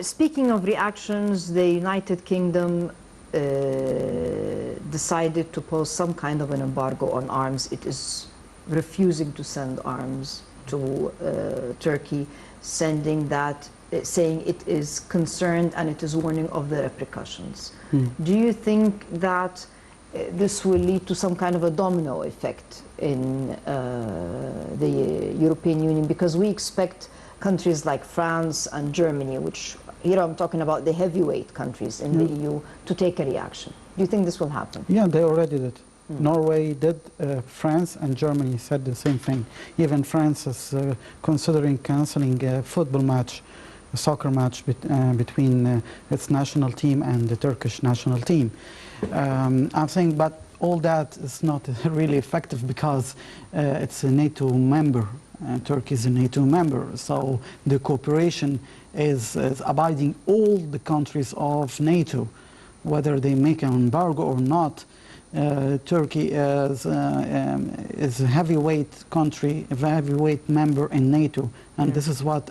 Speaking of reactions, the United Kingdom decided to pose some kind of an embargo on arms. It is refusing to send arms to Turkey, saying it is concerned and it is warning of the repercussions. Do you think that this will lead to some kind of a domino effect in the European Union? Because we expect countries like France and Germany, which here I'm talking about the heavyweight countries in the EU, to take a reaction. Do you think this will happen? Yeah, they already did. Norway did, France and Germany said the same thing. Even France is considering cancelling a football match, a soccer match between its national team and the Turkish national team. I'm saying, but all that is not really effective because it's a NATO member. Turkey is a NATO member, so the cooperation is abiding all the countries of NATO, whether they make an embargo or not. Turkey is a heavyweight country, a heavyweight member in NATO, and this is what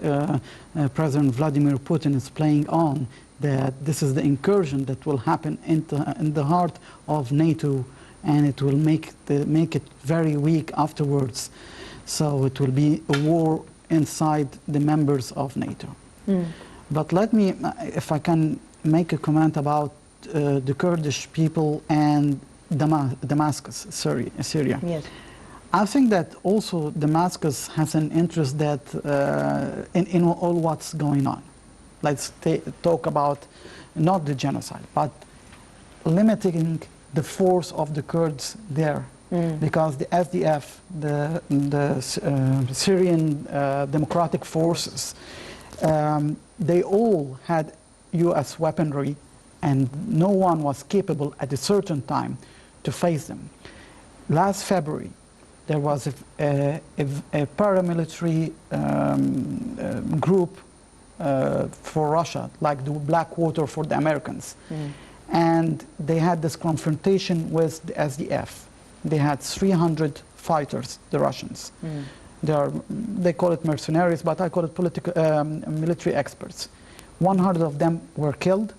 President Vladimir Putin is playing on, that this is the incursion that will happen in the heart of NATO, and it will make it very weak afterwards. So it will be a war inside the members of NATO. But let me, if I can make a comment about the Kurdish people and Damascus, Syria. Yes. I think that also Damascus has an interest that in all what's going on. Let's talk about not the genocide, but limiting the force of the Kurds there. Because the SDF, the Syrian Democratic Forces, they all had US weaponry, and no one was capable at a certain time to face them. Last February, there was a paramilitary group for Russia, like the Blackwater for the Americans. And they had this confrontation with the SDF. They had 300 fighters, the Russians. They call it mercenaries, but I call it military experts. 100 of them were killed,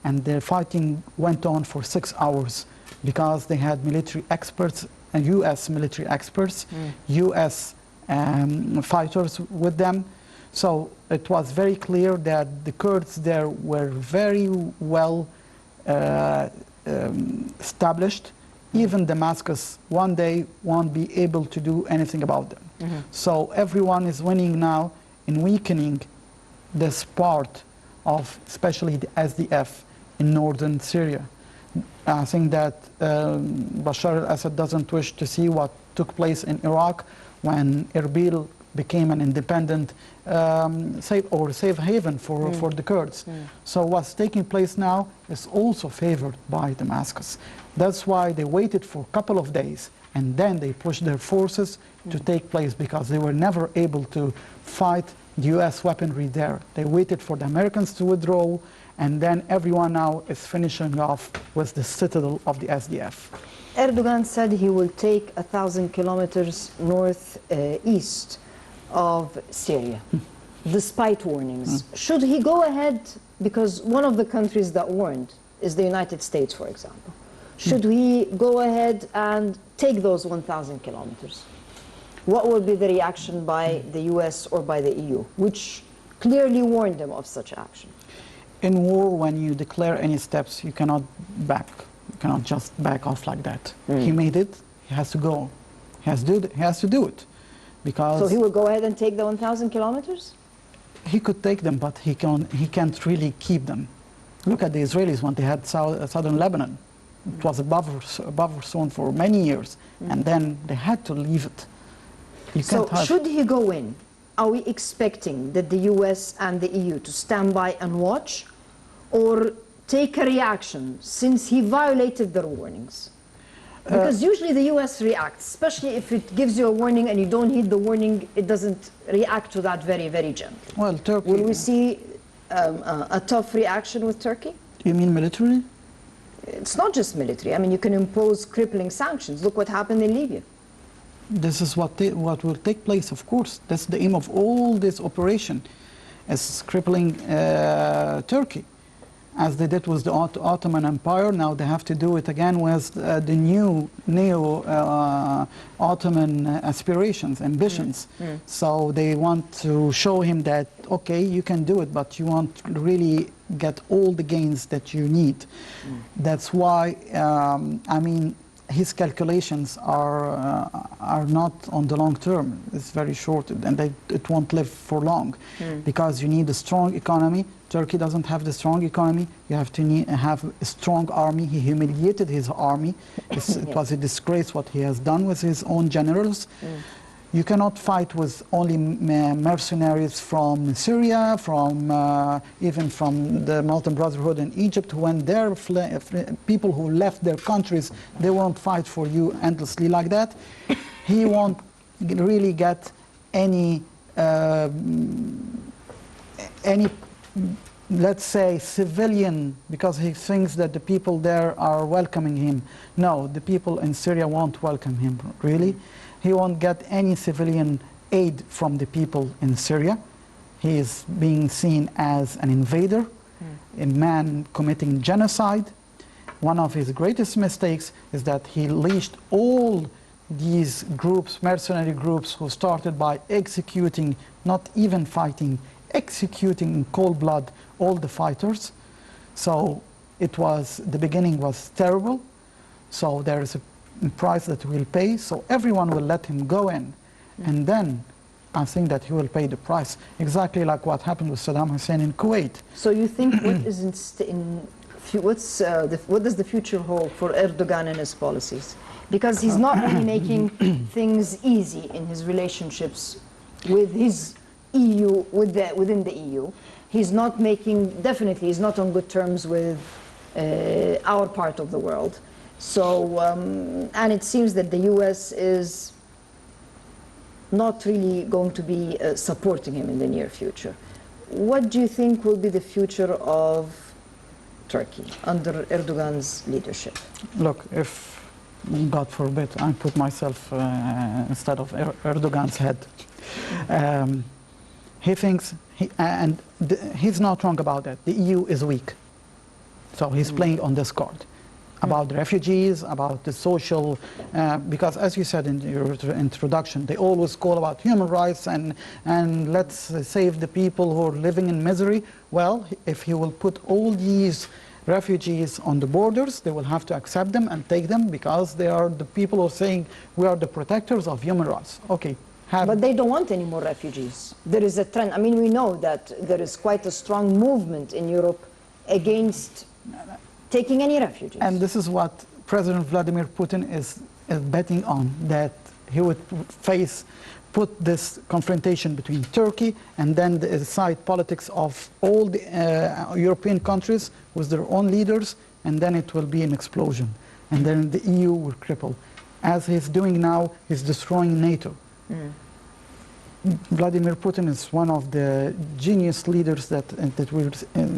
and the fighting went on for 6 hours because they had military experts, and US military experts, US fighters with them. So it was very clear that the Kurds there were very well established. Even Damascus one day won't be able to do anything about them. So everyone is winning now in weakening this part of, especially the SDF in northern Syria. I think that Bashar al-Assad doesn't wish to see what took place in Iraq when Erbil became an independent safe haven for the Kurds. So what's taking place now is also favored by Damascus. That's why they waited for a couple of days, and then they pushed their forces to take place, because they were never able to fight the US weaponry there. They waited for the Americans to withdraw, and then everyone now is finishing off with the citadel of the SDF. Erdogan said he will take 1,000 kilometers northeast of Syria, despite warnings. Should he go ahead, because one of the countries that warned is the United States, for example. Should we go ahead and take those 1,000 kilometers? What will be the reaction by the US or by the EU, which clearly warned them of such action? In war, when you declare any steps, you cannot just back off like that. He made it, he has to go. He has to do it. Because so he will go ahead and take the 1,000 kilometers? He could take them, but he can't really keep them. Look at the Israelis when they had southern Lebanon. It was a buffer zone for many years, and then they had to leave it. So should he go in, are we expecting that the US and the EU to stand by and watch, or take a reaction since he violated their warnings? Because usually the US reacts, especially if it gives you a warning and you don't heed the warning, it doesn't react to that very, very gently. Well, Turkey... Will we see a tough reaction with Turkey? You mean militarily? It's not just military. I mean, you can impose crippling sanctions. Look what happened in Libya. This is what will take place, of course. That's the aim of all this operation. is crippling Turkey, as they did with the Ottoman Empire. Now they have to do it again with the new neo-Ottoman aspirations, ambitions. So they want to show him that, okay, you can do it, but you won't really get all the gains that you need. That's why, I mean, his calculations are not on the long term. It's very short, and it won't live for long, because you need a strong economy. Turkey doesn't have the strong economy. You have to have a strong army. He humiliated his army. It was a disgrace what he has done with his own generals. You cannot fight with only mercenaries from Syria, from even from the Muslim Brotherhood in Egypt. When their people who left their countries, they won't fight for you endlessly like that. He won't really get any, let's say, civilian, because he thinks that the people there are welcoming him. No, the people in Syria won't welcome him, really. He won't get any civilian aid from the people in Syria. He is being seen as an invader, a man committing genocide. One of his greatest mistakes is that he leashed all these groups, mercenary groups, who started by executing, not even fighting, executing in cold blood all the fighters. So it was, the beginning was terrible. So there is a price that we'll pay, so everyone will let him go in, and then I think that he will pay the price, exactly like what happened with Saddam Hussein in Kuwait. So you think what does the future hold for Erdogan and his policies? Because he's not really making things easy in his relationships with his EU, within the EU. He's not making, definitely, he's not on good terms with our part of the world. So, and it seems that the US is not really going to be supporting him in the near future. What do you think will be the future of Turkey under Erdogan's leadership? Look, if, God forbid, I put myself instead of Erdogan's head, he thinks, he's not wrong about that, the EU is weak. So he's playing on this card. About the refugees, about the social, because as you said in your introduction, they always call about human rights and let's save the people who are living in misery. Well, if he will put all these refugees on the borders, they will have to accept them and take them, because they are the people who are saying we are the protectors of human rights. Okay. But they don't want any more refugees. There is a trend. I mean, we know that there is quite a strong movement in Europe against taking any refugees. And this is what President Vladimir Putin is betting on, that he would put this confrontation between Turkey and then the side politics of all the European countries with their own leaders, and then it will be an explosion. And then the EU will cripple. As he's doing now, he's destroying NATO. Vladimir Putin is one of the genius leaders that we're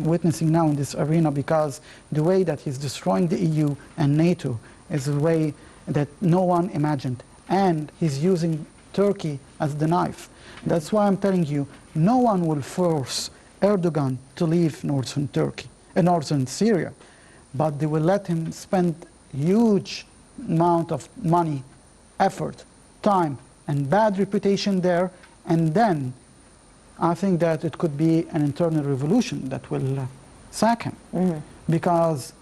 witnessing now in this arena, because the way that he's destroying the EU and NATO is a way that no one imagined. And he's using Turkey as the knife. That's why I'm telling you, no one will force Erdogan to leave northern Turkey, northern Syria, but they will let him spend huge amount of money, effort, time, and bad reputation there. And then I think that it could be an internal revolution that will sack him. Because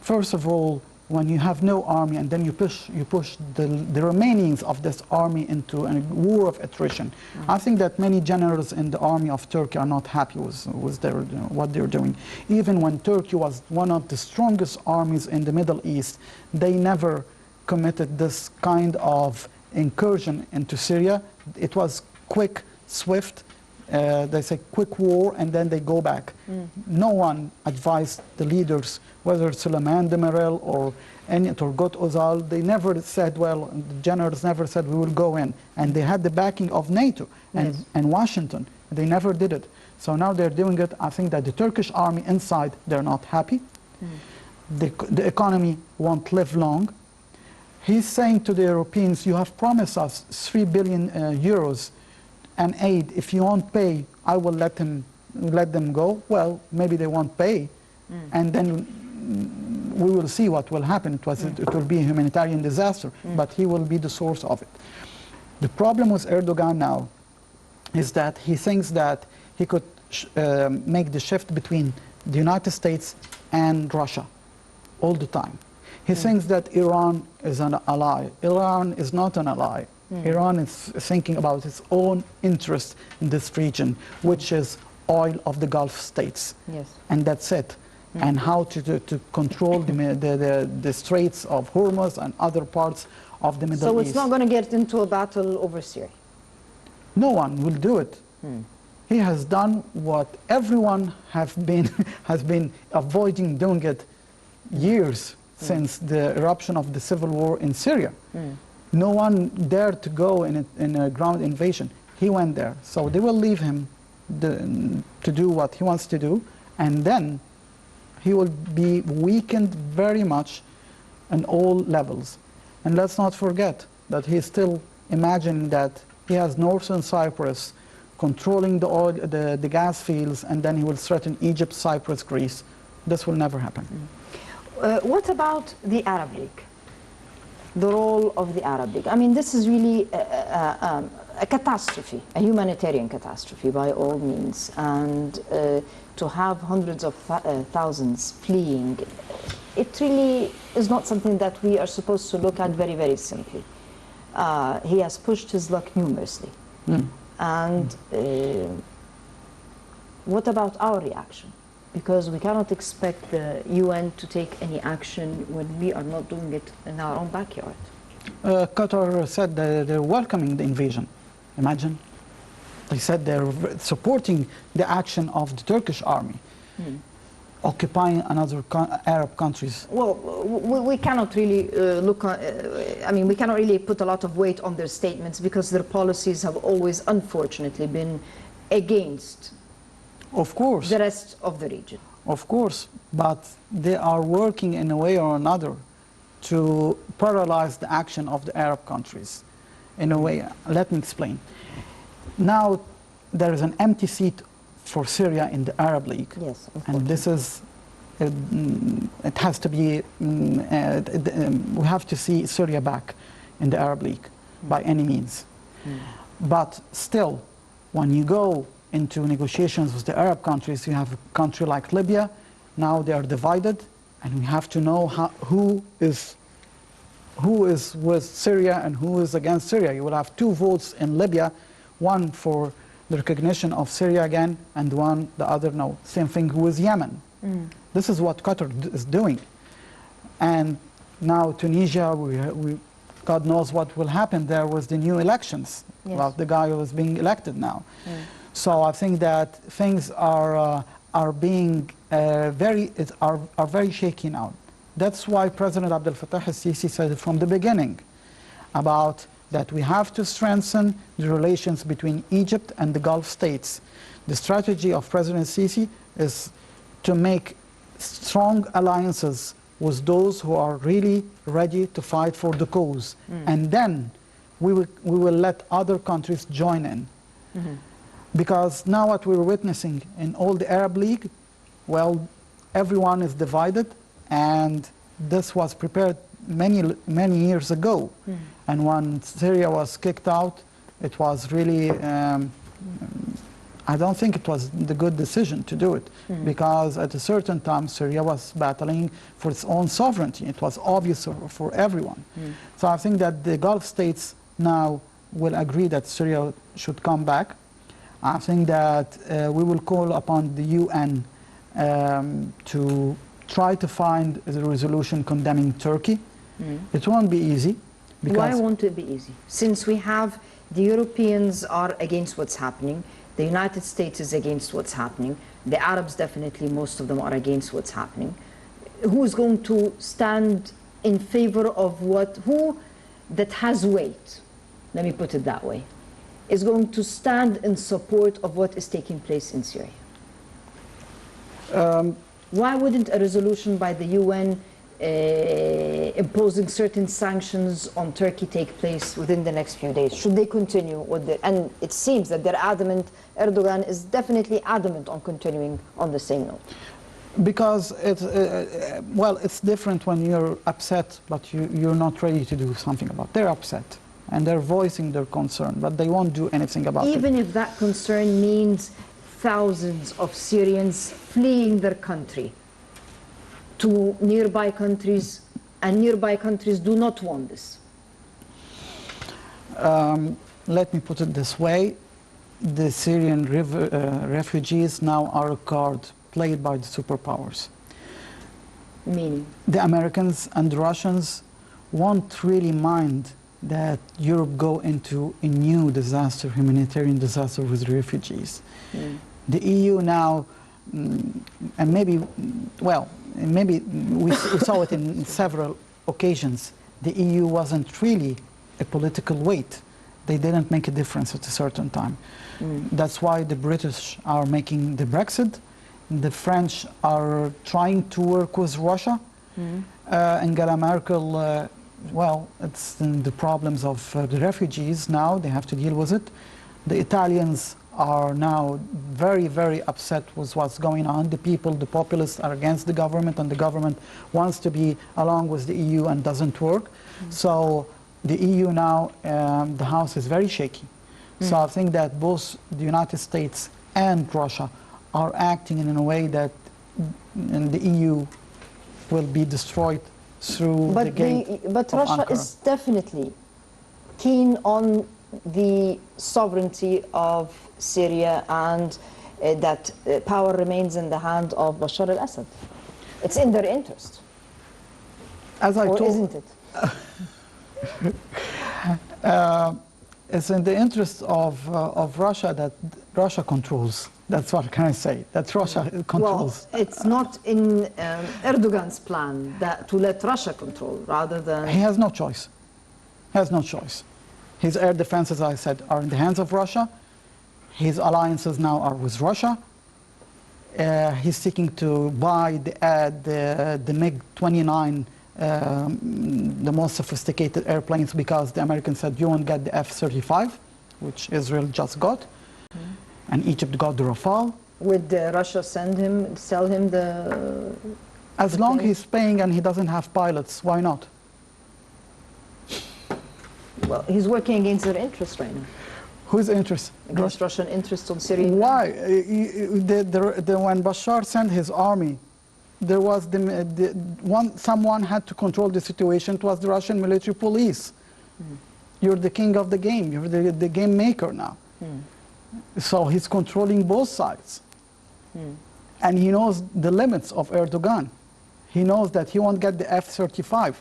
first of all, when you have no army and then you push the remainings of this army into a war of attrition, I think that many generals in the army of Turkey are not happy with what they're doing. Even when Turkey was one of the strongest armies in the Middle East, they never committed this kind of incursion into Syria. It was quick, swift, they say quick war, and then they go back. No one advised the leaders, whether Suleiman Demirel or Turgut Özal, they never said, well, the generals never said we will go in. And they had the backing of NATO and Washington. They never did it. So now they're doing it. I think that the Turkish army inside, they're not happy. The economy won't live long. He's saying to the Europeans, you have promised us 3 billion euros and aid. If you won't pay, I will let him let them go, well, maybe they won't pay, and then we will see what will happen. It will be a humanitarian disaster, but he will be the source of it. The problem with Erdogan now is that he thinks that he could make the shift between the United States and Russia all the time. He thinks that Iran is an ally. Iran is not an ally. Iran is thinking about its own interest in this region, which is oil of the Gulf states. Yes. And that's it. And how to control the Straits of Hormuz and other parts of the Middle East. So it's not going to get into a battle over Syria? No one will do it. He has done what everyone has been avoiding doing it years since the eruption of the civil war in Syria. No one dared to go in a ground invasion. He went there. So they will leave him to do what he wants to do, and then he will be weakened very much on all levels. And let's not forget that he's still imagining that he has northern Cyprus controlling the oil, the gas fields, and then he will threaten Egypt, Cyprus, Greece. This will never happen. What about the Arab League? The role of the Arab League? I mean, this is really a catastrophe, a humanitarian catastrophe by all means. And to have hundreds of thousands fleeing, it really is not something that we are supposed to look at very, very simply. He has pushed his luck numerously. And what about our reaction? Because we cannot expect the UN to take any action when we are not doing it in our own backyard. Qatar said that they're welcoming the invasion. Imagine. They said they're supporting the action of the Turkish army, occupying another Arab countries. Well, we cannot really I mean, we cannot really put a lot of weight on their statements because their policies have always, unfortunately, been against Of course. the rest of the region. Of course, but they are working in a way or another to paralyze the action of the Arab countries. In a way, let me explain. Now, there is an empty seat for Syria in the Arab League. Yes, and this is, it has to be, we have to see Syria back in the Arab League by any means. But still, when you go into negotiations with the Arab countries, you have a country like Libya. Now they are divided, and we have to know who is with Syria and who is against Syria. You will have two votes in Libya, one for the recognition of Syria again, and the other no. Same thing with Yemen. This is what Qatar is doing. And now Tunisia, God knows what will happen there with the new elections. Yes. Well, the guy who is being elected now. So I think that things are being very shaky now. That's why President Abdel Fattah al-Sisi said from the beginning about that we have to strengthen the relations between Egypt and the Gulf states. The strategy of President Sisi is to make strong alliances with those who are really ready to fight for the cause. And then we will let other countries join in. Because now what we're witnessing in all the Arab League, well, everyone is divided, and this was prepared many years ago. And when Syria was kicked out, it was really, I don't think it was the good decision to do it, because at a certain time Syria was battling for its own sovereignty. It was obvious for everyone. So I think that the Gulf states now will agree that Syria should come back. I think that we will call upon the UN to try to find a resolution condemning Turkey. It won't be easy. Why won't it be easy? Since we have the Europeans are against what's happening, the United States is against what's happening, the Arabs definitely, most of them are against what's happening. Who is going to stand in favor of who that has weight, let me put it that way, is going to stand in support of what is taking place in Syria? Why wouldn't a resolution by the UN imposing certain sanctions on Turkey take place within the next few days? Should they continue with the, and it seems that they're adamant, Erdogan is definitely adamant on continuing on the same note. Because it's, well, it's different when you're upset, but you're not ready to do something about it. They're upset, and they're voicing their concern, but they won't do anything about it. Even if that concern means thousands of Syrians fleeing their country to nearby countries, and nearby countries do not want this. Let me put it this way. The Syrian refugees now are a card played by the superpowers. Meaning? The Americans and the Russians won't really mind that Europe go into a new disaster, humanitarian disaster with refugees. The EU now, and maybe, well, maybe we saw it in several occasions, the EU wasn't really a political weight. They didn't make a difference at a certain time. That's why the British are making the Brexit. The French are trying to work with Russia. Angela Merkel, well, it's the problems of the refugees now, they have to deal with it. The Italians are now very, very upset with what's going on. The people, the populists are against the government, and the government wants to be along with the EU and doesn't work. So the EU now, the house is very shaky. So I think that both the United States and Russia are acting in a way that the EU will be destroyed through the gate But of Russia Ankara. is definitely keen on the sovereignty of Syria, and that power remains in the hand of Bashar al-Assad. It's in their interest. As I Or told, isn't it? it's in the interest of Russia that Russia controls. That's what can I say, that Russia controls. Well, it's not in Erdogan's plan to let Russia control, rather than... He has no choice. He has no choice. His air defense, as I said, are in the hands of Russia. His alliances now are with Russia. He's seeking to buy the MiG-29, the most sophisticated airplanes, because the Americans said you won't get the F-35, which Israel just got, and Egypt got the Rafale. Would Russia sell him the... As long as he's paying and he doesn't have pilots, why not? Well, he's working against their interests right now. Whose interest? Against Russian interests on Syria. Why? When Bashar sent his army, there was someone had to control the situation. It was the Russian military police. You're the king of the game. You're the game maker now. So he's controlling both sides. And he knows the limits of Erdogan. He knows that he won't get the F-35.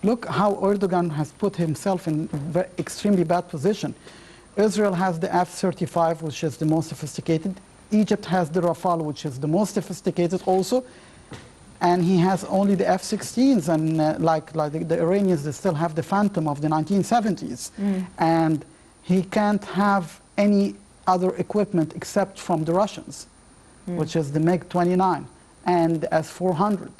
Look how Erdogan has put himself in an extremely bad position. Israel has the F-35, which is the most sophisticated. Egypt has the Rafale, which is the most sophisticated also. And he has only the F-16s, and like the Iranians, they still have the Phantom of the 1970s. And he can't have any other equipment except from the Russians, which is the MiG-29 and the S-400.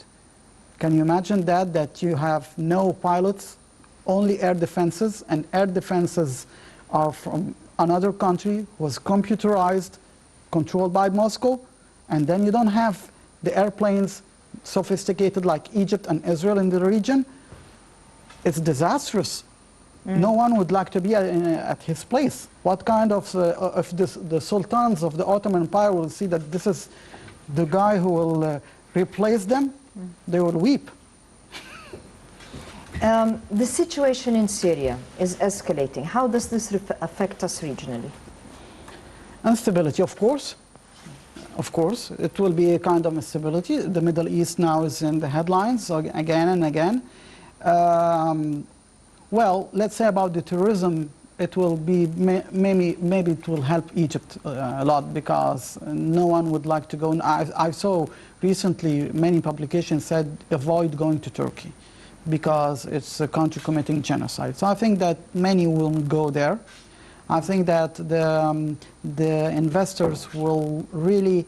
Can you imagine that you have no pilots, only air defenses, and air defenses are from another country, was computerized, controlled by Moscow, and then you don't have the airplanes sophisticated like Egypt and Israel in the region? It's disastrous. No one would like to be at his place. What kind of, if the sultans of the Ottoman Empire will see that this is the guy who will replace them, they will weep. The situation in Syria is escalating. How does this affect us regionally? Instability, of course. Of course, it will be a kind of instability. The Middle East now is in the headlines again and again. Well, let's say about the terrorism, it will be, maybe it will help Egypt a lot, because no one would like to go. I saw recently many publications said avoid going to Turkey because it's a country committing genocide. So I think that many will go there. I think that the investors will really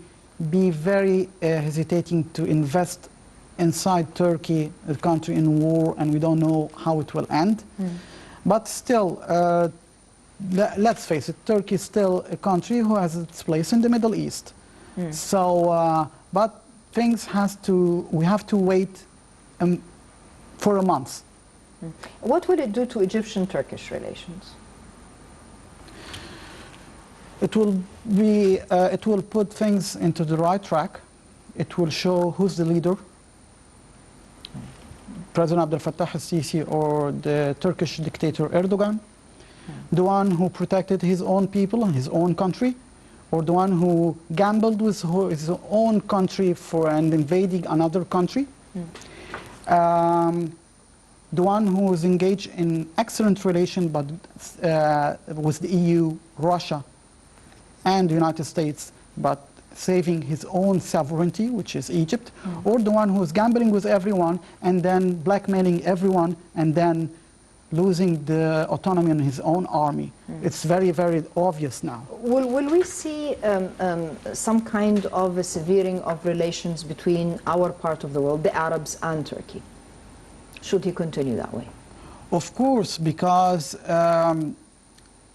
be very hesitating to invest inside Turkey, a country in war, and we don't know how it will end. But still, let's face it, Turkey is still a country who has its place in the Middle East. So, but things we have to wait for a month. What would it do to Egyptian-Turkish relations? It will put things into the right track. It will show who's the leader, President Abdel Fattah al-Sisi or the Turkish dictator Erdogan, the one who protected his own people and his own country, or the one who gambled with his own country and invading another country, the one who is engaged in excellent relation but with the EU, Russia, and the United States, but saving his own sovereignty, which is Egypt, or the one who is gambling with everyone and then blackmailing everyone and then losing the autonomy in his own army. It's very, very obvious now. Will we see some kind of a severing of relations between our part of the world, the Arabs, and Turkey? Should he continue that way? Of course, because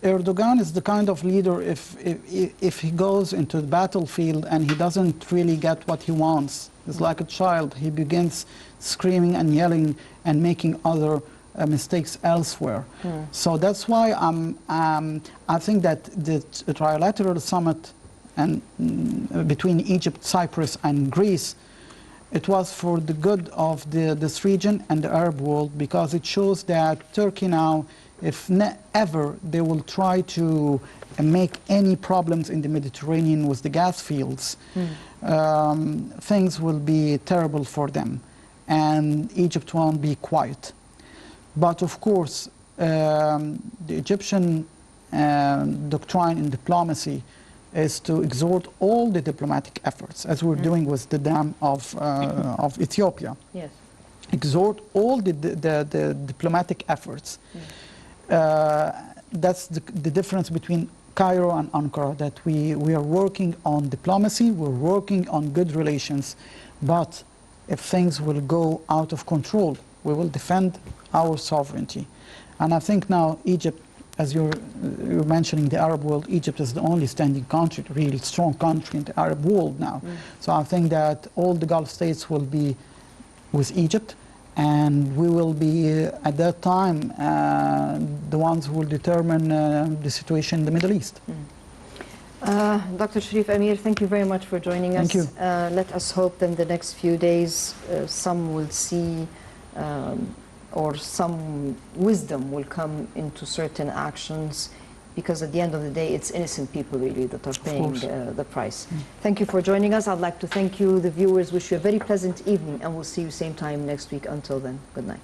Erdogan is the kind of leader, if he goes into the battlefield and he doesn't really get what he wants, it's like a child. He begins screaming and yelling and making other mistakes elsewhere. So that's why I think that the trilateral summit between Egypt, Cyprus, and Greece, it was for the good of this region and the Arab world, because it shows that Turkey now, if ever they will try to make any problems in the Mediterranean with the gas fields, things will be terrible for them, and Egypt won't be quiet. But of course, the Egyptian doctrine in diplomacy is to exhort all the diplomatic efforts, as we're doing with the dam of Ethiopia. Yes. Exhort all the diplomatic efforts. That's the difference between Cairo and Ankara, that we are working on diplomacy, we're working on good relations, but if things will go out of control, we will defend our sovereignty. And I think now Egypt, as you're mentioning the Arab world, Egypt is the only standing country, really strong country in the Arab world now. So I think that all the Gulf states will be with Egypt, and we will be, at that time, the ones who will determine the situation in the Middle East. Dr. Cherif Amir, thank you very much for joining us. Thank you. Let us hope that in the next few days some will see or some wisdom will come into certain actions, because at the end of the day it's innocent people really that are paying the price. Thank you for joining us. I'd like to thank you, the viewers. Wish you a very pleasant evening, and we'll see you same time next week. Until then, good night.